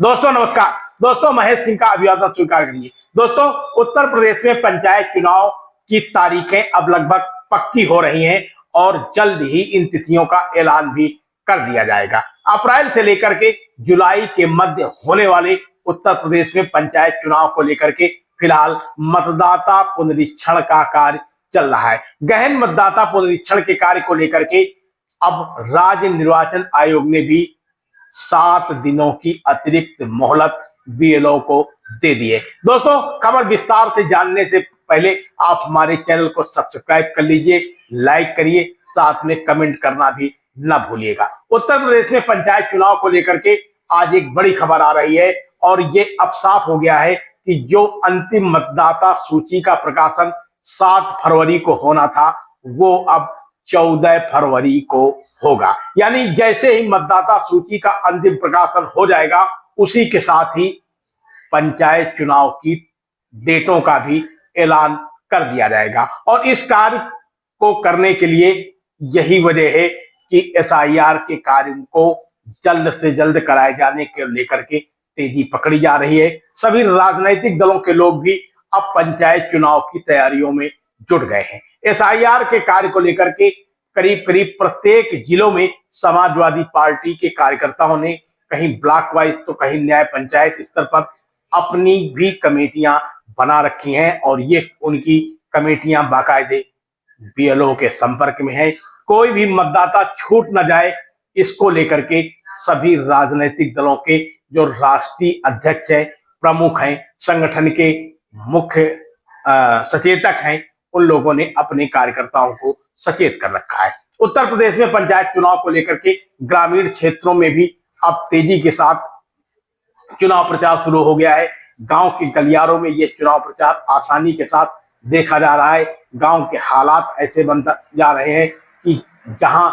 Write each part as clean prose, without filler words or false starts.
दोस्तों नमस्कार। दोस्तों महेश सिंह का अभिवादन स्वीकार करिए। दोस्तों उत्तर प्रदेश में पंचायत चुनाव की तारीखें अब लगभग पक्की हो रही हैं और जल्द ही इन तिथियों का ऐलान भी कर दिया जाएगा। अप्रैल से लेकर के जुलाई के मध्य होने वाले उत्तर प्रदेश में पंचायत चुनाव को लेकर के फिलहाल मतदाता पुनरीक्षण का कार्य चल रहा है। गहन मतदाता पुनरीक्षण के कार्य को लेकर के अब राज्य निर्वाचन आयोग ने भी 7 दिनों की अतिरिक्त मोहलत बीएलओ को दे दी है। दोस्तों खबर विस्तार से जानने से पहले आप हमारे चैनल को सब्सक्राइब कर लीजिए, लाइक करिए, साथ में कमेंट करना भी ना भूलिएगा। उत्तर प्रदेश में पंचायत चुनाव को लेकर के आज एक बड़ी खबर आ रही है और ये अब साफ हो गया है कि जो अंतिम मतदाता सूची का प्रकाशन 7 फरवरी को होना था वो अब 14 फरवरी को होगा। यानी जैसे ही मतदाता सूची का अंतिम प्रकाशन हो जाएगा उसी के साथ ही पंचायत चुनाव की डेटों का भी ऐलान कर दिया जाएगा। और इस कार्य को करने के लिए यही वजह है कि एसआईआर के कार्य को जल्द से जल्द कराए जाने के लेकर के तेजी पकड़ी जा रही है। सभी राजनीतिक दलों के लोग भी अब पंचायत चुनाव की तैयारियों में जुट गए हैं। एसआईआर के कार्य को लेकर के करीब करीब प्रत्येक जिलों में समाजवादी पार्टी के कार्यकर्ताओं ने कहीं ब्लॉक वाइज तो कहीं न्याय पंचायत स्तर पर अपनी भी कमेटियां बना रखी हैं और ये उनकी कमेटियां बाकायदे बीएलओ के संपर्क में है। कोई भी मतदाता छूट न जाए इसको लेकर के सभी राजनीतिक दलों के जो राष्ट्रीय अध्यक्ष हैं, प्रमुख हैं, संगठन के मुख्य सचेतक हैं, उन लोगों ने अपने कार्यकर्ताओं को सचेत कर रखा है। उत्तर प्रदेश में पंचायत चुनाव को लेकर के ग्रामीण क्षेत्रों में भी अब तेजी के साथ चुनाव प्रचार शुरू हो गया है। गांव के गलियारों में यह चुनाव प्रचार आसानी के साथ देखा जा रहा है। गांव के हालात ऐसे बनते जा रहे हैं कि जहां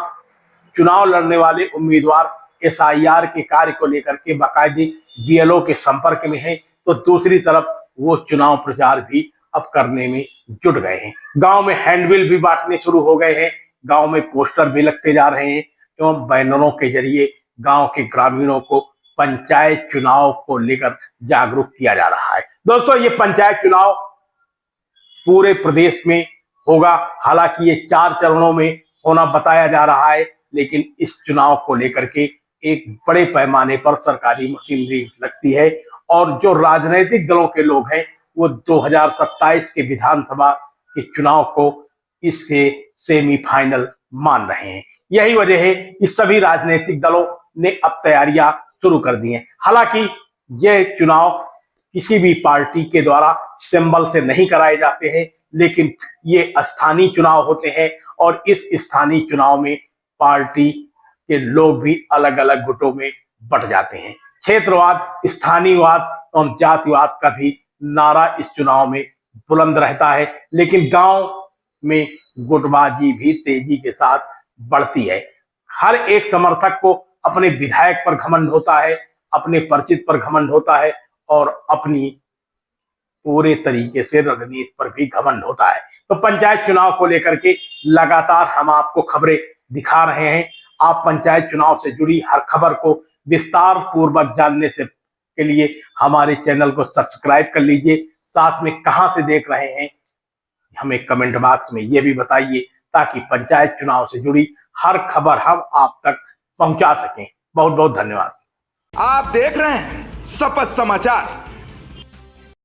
चुनाव लड़ने वाले उम्मीदवार एसआईआर के कार्य को लेकर के बाकायदे बीएलओ के संपर्क में है तो दूसरी तरफ वो चुनाव प्रचार भी अब करने में जुट गए हैं। गांव में हैंडबिल भी बांटने शुरू हो गए हैं, गांव में पोस्टर भी लगते जा रहे हैं एवं बैनरों के जरिए गांव के ग्रामीणों को पंचायत चुनाव को लेकर जागरूक किया जा रहा है। दोस्तों ये पंचायत चुनाव पूरे प्रदेश में होगा। हालांकि ये 4 चरणों में होना बताया जा रहा है, लेकिन इस चुनाव को लेकर के एक बड़े पैमाने पर सरकारी मशीनरी लगती है और जो राजनीतिक दलों के लोग हैं वो 2027 के विधानसभा के चुनाव को इसके सेमीफाइनल मान रहे हैं। यही वजह है कि सभी राजनीतिक दलों ने अब तैयारियां शुरू कर दी हैं। हालांकि ये चुनाव किसी भी पार्टी के द्वारा सिंबल से नहीं कराए जाते हैं, लेकिन ये स्थानीय चुनाव होते हैं और इस स्थानीय चुनाव में पार्टी के लोग भी अलग अलग गुटों में बंट जाते हैं। क्षेत्रवाद, स्थानीयवाद और जातिवाद का भी नारा इस चुनाव में बुलंद रहता है, लेकिन गांव में गुटबाजी भी तेजी के साथ बढ़ती है। हर एक समर्थक को अपने विधायक पर घमंड होता है, अपने परिचित पर घमंड होता है और अपनी पूरे तरीके से रणनीति पर भी घमंड होता है। तो पंचायत चुनाव को लेकर के लगातार हम आपको खबरें दिखा रहे हैं। आप पंचायत चुनाव से जुड़ी हर खबर को विस्तार पूर्वक जानने से के लिए हमारे चैनल को सब्सक्राइब कर लीजिए। साथ में कहां से देख रहे हैं हमें कमेंट बॉक्स में ये भी बताइए ताकि पंचायत चुनाव से जुड़ी हर खबर हम आप तक पहुंचा सकें। बहुत बहुत धन्यवाद। आप देख रहे हैं शपथ समाचार।